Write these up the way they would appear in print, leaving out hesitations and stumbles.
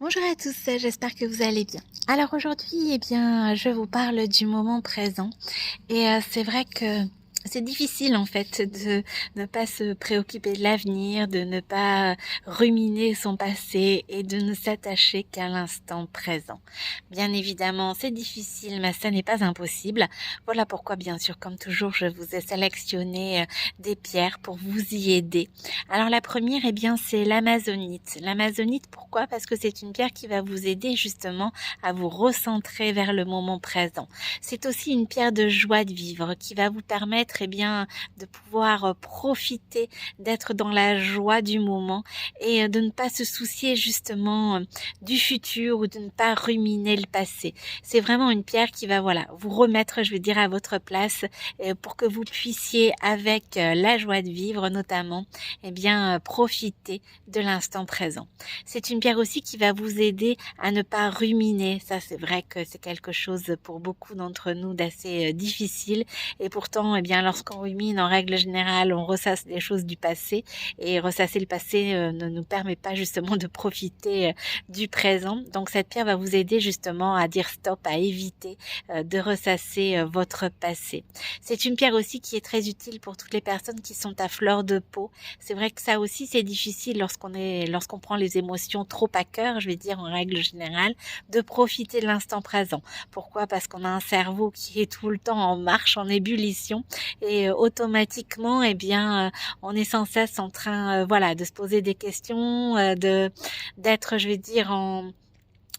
Bonjour à tous, j'espère que vous allez bien. Alors aujourd'hui, je vous parle du moment présent et c'est vrai que c'est difficile en fait de ne pas se préoccuper de l'avenir, de ne pas ruminer son passé et de ne s'attacher qu'à l'instant présent. Bien évidemment, c'est difficile, mais ça n'est pas impossible. Voilà pourquoi, bien sûr, comme toujours, je vous ai sélectionné des pierres pour vous y aider. Alors la première, c'est l'amazonite. L'amazonite, pourquoi? Parce que c'est une pierre qui va vous aider justement à vous recentrer vers le moment présent. C'est aussi une pierre de joie de vivre qui va vous permettre de pouvoir profiter, d'être dans la joie du moment et de ne pas se soucier justement du futur ou de ne pas ruminer le passé. C'est vraiment une pierre qui va vous remettre, je veux dire, à votre place pour que vous puissiez avec la joie de vivre notamment profiter de l'instant présent. C'est une pierre aussi qui va vous aider à ne pas ruminer. Ça, c'est vrai que c'est quelque chose pour beaucoup d'entre nous d'assez difficile. Et pourtant, lorsqu'on rumine, en règle générale, on ressasse des choses du passé. Et ressasser le passé ne nous permet pas justement de profiter du présent. Donc, cette pierre va vous aider justement à dire stop, à éviter de ressasser votre passé. C'est une pierre aussi qui est très utile pour toutes les personnes qui sont à fleur de peau. C'est vrai que ça aussi, c'est difficile lorsqu'on prend les émotions trop à cœur, je vais dire en règle générale, de profiter de l'instant présent. Pourquoi? Parce qu'on a un cerveau qui est tout le temps en marche, en ébullition, et automatiquement, on est sans cesse en train, de se poser des questions, d'être, je vais dire,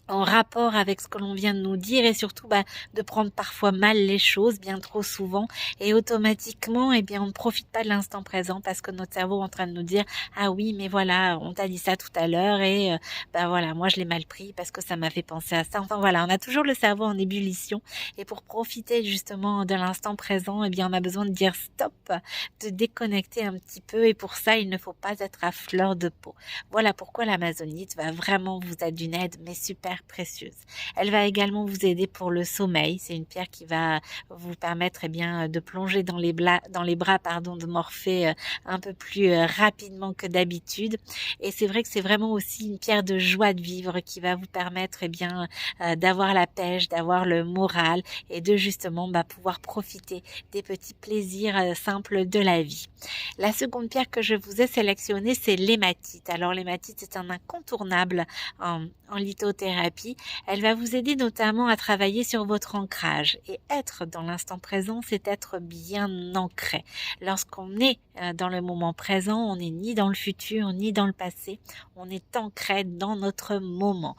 en rapport avec ce que l'on vient de nous dire et surtout de prendre parfois mal les choses bien trop souvent et automatiquement on ne profite pas de l'instant présent parce que notre cerveau est en train de nous dire ah oui mais voilà on t'a dit ça tout à l'heure et moi je l'ai mal pris parce que ça m'a fait penser à ça. Enfin voilà, on a toujours le cerveau en ébullition et pour profiter justement de l'instant présent on a besoin de dire stop, de déconnecter un petit peu et pour ça il ne faut pas être à fleur de peau. Voilà pourquoi l'amazonite va vraiment vous être d'une aide mais super précieuse. Elle va également vous aider pour le sommeil. C'est une pierre qui va vous permettre de plonger dans les bras de Morphée un peu plus rapidement que d'habitude. Et c'est vrai que c'est vraiment aussi une pierre de joie de vivre qui va vous permettre d'avoir la pêche, d'avoir le moral et de justement pouvoir profiter des petits plaisirs simples de la vie. La seconde pierre que je vous ai sélectionnée, c'est l'hématite. Alors l'hématite, c'est un incontournable en lithothérapie. Elle va vous aider notamment à travailler sur votre ancrage. Et être dans l'instant présent, c'est être bien ancré. Lorsqu'on est dans le moment présent, on n'est ni dans le futur, ni dans le passé. On est ancré dans notre moment.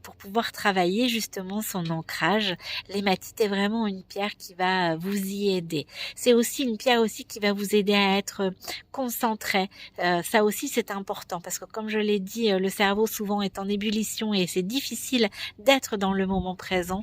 Pour pouvoir travailler justement son ancrage, l'hématite est vraiment une pierre qui va vous y aider. C'est aussi une pierre aussi qui va vous aider à être concentré. Ça aussi c'est important parce que comme je l'ai dit, le cerveau souvent est en ébullition et c'est difficile d'être dans le moment présent.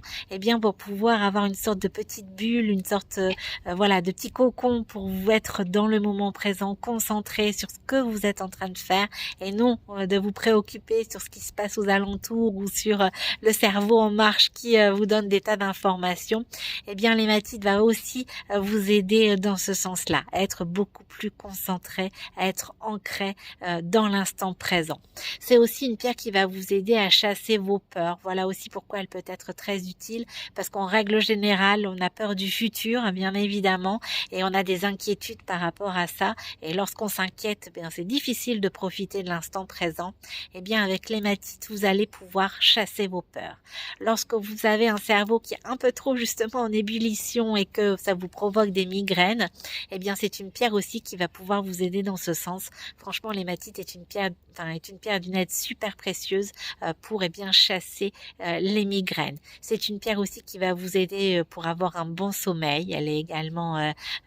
Pour pouvoir avoir une sorte de petite bulle, une sorte de petit cocon pour vous être dans le moment présent, concentré sur ce que vous êtes en train de faire et non de vous préoccuper sur ce qui se passe aux alentours ou sur le cerveau en marche qui vous donne des tas d'informations. L'hématite va aussi vous aider dans ce sens-là, à être beaucoup plus concentré, à être ancré dans l'instant présent. C'est aussi une pierre qui va vous aider à chasser vos peurs. Voilà aussi pourquoi elle peut être très utile, parce qu'en règle générale, on a peur du futur, bien évidemment, et on a des inquiétudes par rapport à ça. Et lorsqu'on s'inquiète, c'est difficile de profiter de l'instant présent. Avec l'hématite, vous allez pouvoir chasser vos peurs. Lorsque vous avez un cerveau qui est un peu trop justement en ébullition et que ça vous provoque des migraines, c'est une pierre aussi qui va pouvoir vous aider dans ce sens. Franchement, l'hématite est une pierre d'une aide super précieuse pour chasser les migraines. C'est une pierre aussi qui va vous aider pour avoir un bon sommeil. Elle est également,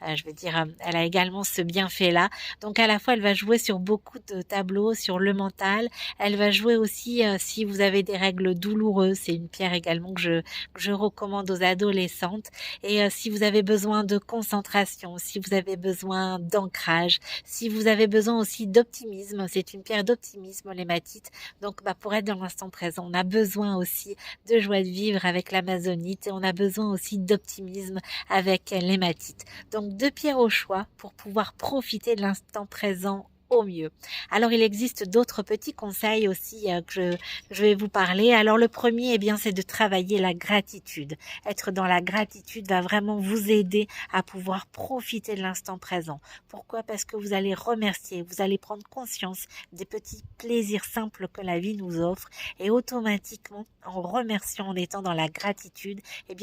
elle a également ce bienfait-là. Donc à la fois, elle va jouer sur beaucoup de tableaux, sur le mental. Elle va jouer aussi si vous avez des règles douloureuses. C'est une pierre également que je recommande aux adolescentes. Et si vous avez besoin de concentration, si vous avez besoin d'ancrage, si vous avez besoin aussi d'optimisme, c'est une pierre d'optimisme, l'hématite. Donc pour être dans l'instant présent, on a besoin aussi de joie de vivre avec l'amazonite et on a besoin aussi d'optimisme avec l'hématite. Donc 2 pierres au choix pour pouvoir profiter de l'instant présent au mieux. Alors il existe d'autres petits conseils aussi que je vais vous parler. Alors le premier, c'est de travailler la gratitude. Être dans la gratitude va vraiment vous aider à pouvoir profiter de l'instant présent. Pourquoi? Parce que vous allez remercier, vous allez prendre conscience des petits plaisirs simples que la vie nous offre et automatiquement, en remerciant, en étant dans la gratitude,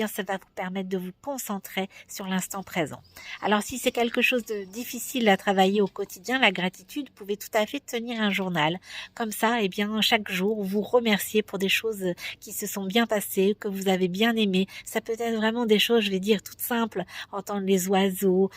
ça va vous permettre de vous concentrer sur l'instant présent. Alors si c'est quelque chose de difficile à travailler au quotidien, la gratitude, vous pouvez tout à fait tenir un journal. Comme ça, chaque jour, vous remerciez pour des choses qui se sont bien passées, que vous avez bien aimées. Ça peut être vraiment des choses, je vais dire, toutes simples. Entendre les oiseaux,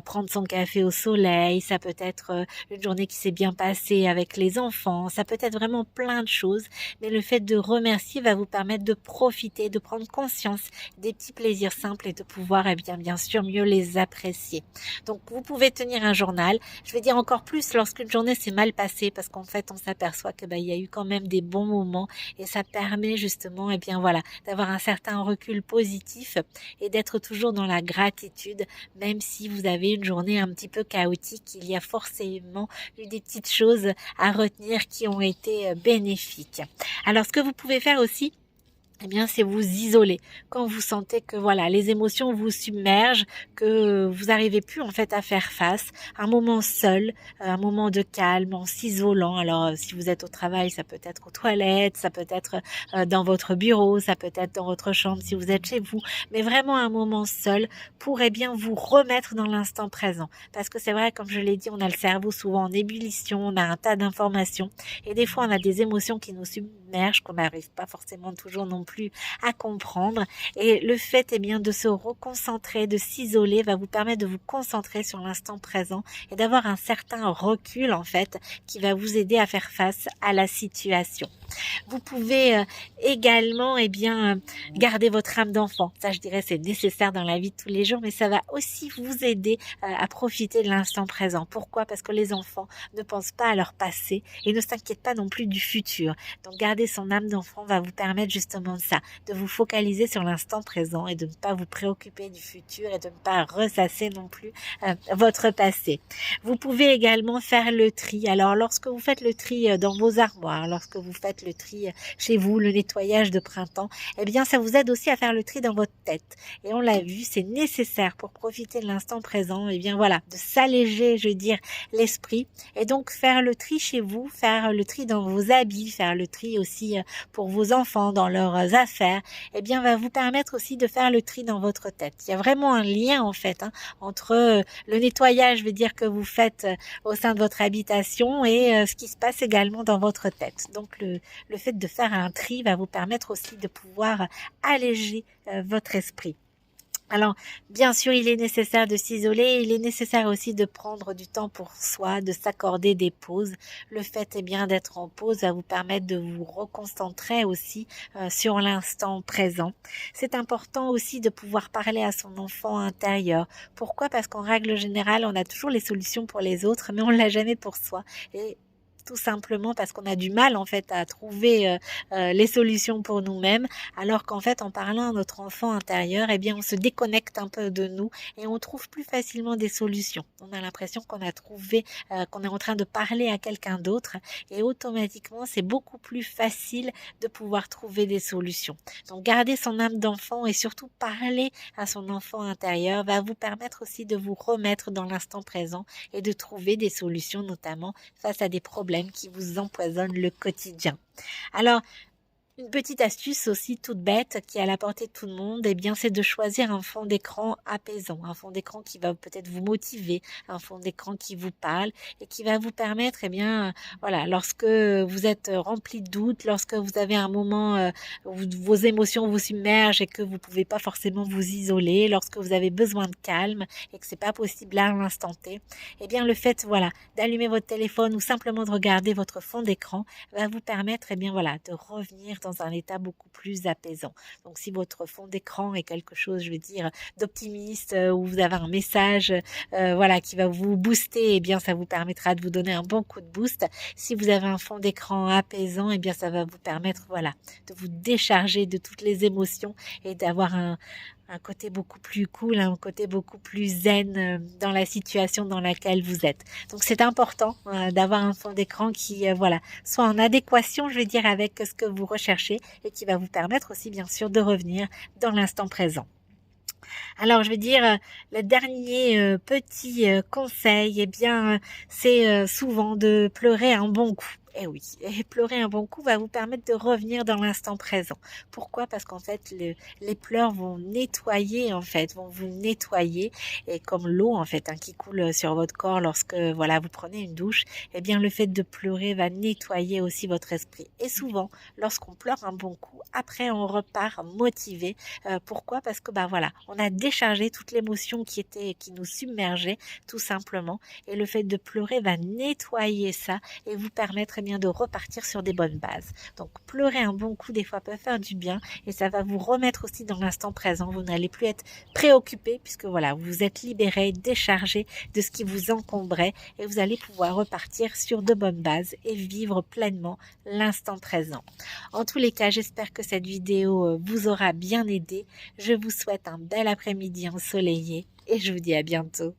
prendre son café au soleil, ça peut être une journée qui s'est bien passée avec les enfants, ça peut être vraiment plein de choses. Mais le fait de remercier va vous permettre de profiter, de prendre conscience des petits plaisirs simples et de pouvoir, bien sûr, mieux les apprécier. Donc, vous pouvez tenir un journal. Je vais dire encore plus lorsqu'une journée s'est mal passée parce qu'en fait, on s'aperçoit que il y a eu quand même des bons moments et ça permet justement, d'avoir un certain recul positif et d'être toujours dans la gratitude, même si vous avez une journée un petit peu chaotique, il y a forcément eu des petites choses à retenir qui ont été bénéfiques. Alors, ce que vous pouvez faire aussi, c'est vous isoler. Quand vous sentez que les émotions vous submergent, que vous n'arrivez plus en fait à faire face, un moment seul, un moment de calme, en s'isolant. Alors si vous êtes au travail, ça peut être aux toilettes, ça peut être dans votre bureau, ça peut être dans votre chambre si vous êtes chez vous, mais vraiment un moment seul pour vous remettre dans l'instant présent. Parce que c'est vrai, comme je l'ai dit, on a le cerveau souvent en ébullition, on a un tas d'informations et des fois on a des émotions qui nous submergent, qu'on n'arrive pas forcément toujours non plus à comprendre, et le fait de se reconcentrer, de s'isoler va vous permettre de vous concentrer sur l'instant présent et d'avoir un certain recul en fait qui va vous aider à faire face à la situation. Vous pouvez également garder votre âme d'enfant. Ça, je dirais, c'est nécessaire dans la vie de tous les jours, mais ça va aussi vous aider à profiter de l'instant présent. Pourquoi? Parce que les enfants ne pensent pas à leur passé et ne s'inquiètent pas non plus du futur. Donc, garder son âme d'enfant va vous permettre justement de ça, de vous focaliser sur l'instant présent et de ne pas vous préoccuper du futur et de ne pas ressasser non plus votre passé. Vous pouvez également faire le tri. Alors, lorsque vous faites le tri dans vos armoires, lorsque vous faites le tri chez vous, le nettoyage de printemps, ça vous aide aussi à faire le tri dans votre tête. Et on l'a vu, c'est nécessaire pour profiter de l'instant présent, de s'alléger, je veux dire, l'esprit. Et donc, faire le tri chez vous, faire le tri dans vos habits, faire le tri aussi pour vos enfants, dans leurs affaires, va vous permettre aussi de faire le tri dans votre tête. Il y a vraiment un lien, en fait, entre le nettoyage, je veux dire, que vous faites au sein de votre habitation et ce qui se passe également dans votre tête. Donc, le fait de faire un tri va vous permettre aussi de pouvoir alléger votre esprit. Alors, bien sûr, il est nécessaire de s'isoler, il est nécessaire aussi de prendre du temps pour soi, de s'accorder des pauses. Le fait, d'être en pause va vous permettre de vous reconcentrer aussi sur l'instant présent. C'est important aussi de pouvoir parler à son enfant intérieur. Pourquoi? Parce qu'en règle générale, on a toujours les solutions pour les autres, mais on ne l'a jamais pour soi. Et tout simplement parce qu'on a du mal en fait à trouver les solutions pour nous-mêmes, alors qu'en fait en parlant à notre enfant intérieur, on se déconnecte un peu de nous et on trouve plus facilement des solutions. On a l'impression qu'on a trouvé, qu'on est en train de parler à quelqu'un d'autre et automatiquement c'est beaucoup plus facile de pouvoir trouver des solutions. Donc garder son âme d'enfant et surtout parler à son enfant intérieur va vous permettre aussi de vous remettre dans l'instant présent et de trouver des solutions notamment face à des problèmes qui vous empoisonnent le quotidien. Alors, une petite astuce aussi toute bête qui est à la portée de tout le monde, c'est de choisir un fond d'écran apaisant, un fond d'écran qui va peut-être vous motiver, un fond d'écran qui vous parle et qui va vous permettre, lorsque vous êtes rempli de doutes, lorsque vous avez un moment où vos émotions vous submergent et que vous pouvez pas forcément vous isoler, lorsque vous avez besoin de calme et que c'est pas possible à l'instant T, le fait, d'allumer votre téléphone ou simplement de regarder votre fond d'écran va vous permettre, de revenir dans un état beaucoup plus apaisant. Donc, si votre fond d'écran est quelque chose, je veux dire, d'optimiste, où vous avez un message, qui va vous booster, ça vous permettra de vous donner un bon coup de boost. Si vous avez un fond d'écran apaisant, ça va vous permettre, de vous décharger de toutes les émotions et d'avoir un côté beaucoup plus cool, un côté beaucoup plus zen dans la situation dans laquelle vous êtes. Donc c'est important d'avoir un fond d'écran qui voilà, soit en adéquation, je vais dire, avec ce que vous recherchez et qui va vous permettre aussi bien sûr de revenir dans l'instant présent. Alors, je vais dire, le dernier petit conseil, eh bien, c'est souvent de pleurer un bon coup. Eh oui, et pleurer un bon coup va vous permettre de revenir dans l'instant présent. Pourquoi? Parce qu'en fait, les pleurs vont nettoyer, en fait, vont vous nettoyer, et comme l'eau, en fait, qui coule sur votre corps lorsque, voilà, vous prenez une douche, eh bien, le fait de pleurer va nettoyer aussi votre esprit. Et souvent, lorsqu'on pleure un bon coup, après, on repart motivé. Pourquoi? Parce que, bah voilà, on a déchargé toute l'émotion qui nous submergeait, tout simplement. Et le fait de pleurer va nettoyer ça et vous permettre bien de repartir sur des bonnes bases. Donc pleurer un bon coup des fois peut faire du bien et ça va vous remettre aussi dans l'instant présent. Vous n'allez plus être préoccupé puisque voilà, vous vous êtes libéré, déchargé de ce qui vous encombrait et vous allez pouvoir repartir sur de bonnes bases et vivre pleinement l'instant présent. En tous les cas, j'espère que cette vidéo vous aura bien aidé. Je vous souhaite un bel après-midi ensoleillé et je vous dis à bientôt.